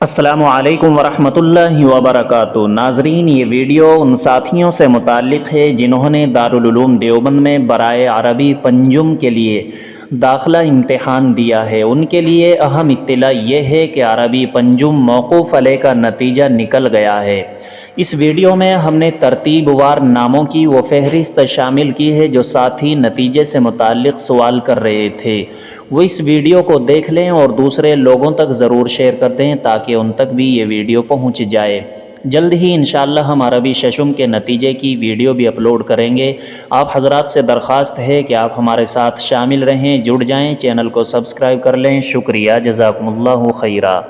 السلام علیکم ورحمۃ اللہ وبرکاتہ۔ ناظرین، یہ ویڈیو ان ساتھیوں سے متعلق ہے جنہوں نے دارالعلوم دیوبند میں برائے عربی پنجم کے لیے داخلہ امتحان دیا ہے۔ ان کے لیے اہم اطلاع یہ ہے کہ عربی پنجم موقوف علیہ کا نتیجہ نکل گیا ہے۔ اس ویڈیو میں ہم نے ترتیب وار ناموں کی وہ فہرست شامل کی ہے جو ساتھی نتیجے سے متعلق سوال کر رہے تھے۔ وہ اس ویڈیو کو دیکھ لیں اور دوسرے لوگوں تک ضرور شیئر کر دیں تاکہ ان تک بھی یہ ویڈیو پہنچ جائے۔ جلد ہی انشاءاللہ ہم عربی ششم کے نتیجے کی ویڈیو بھی اپلوڈ کریں گے۔ آپ حضرات سے درخواست ہے کہ آپ ہمارے ساتھ شامل رہیں، جڑ جائیں، چینل کو سبسکرائب کر لیں۔ شکریہ، جزاکم اللہ خیرہ۔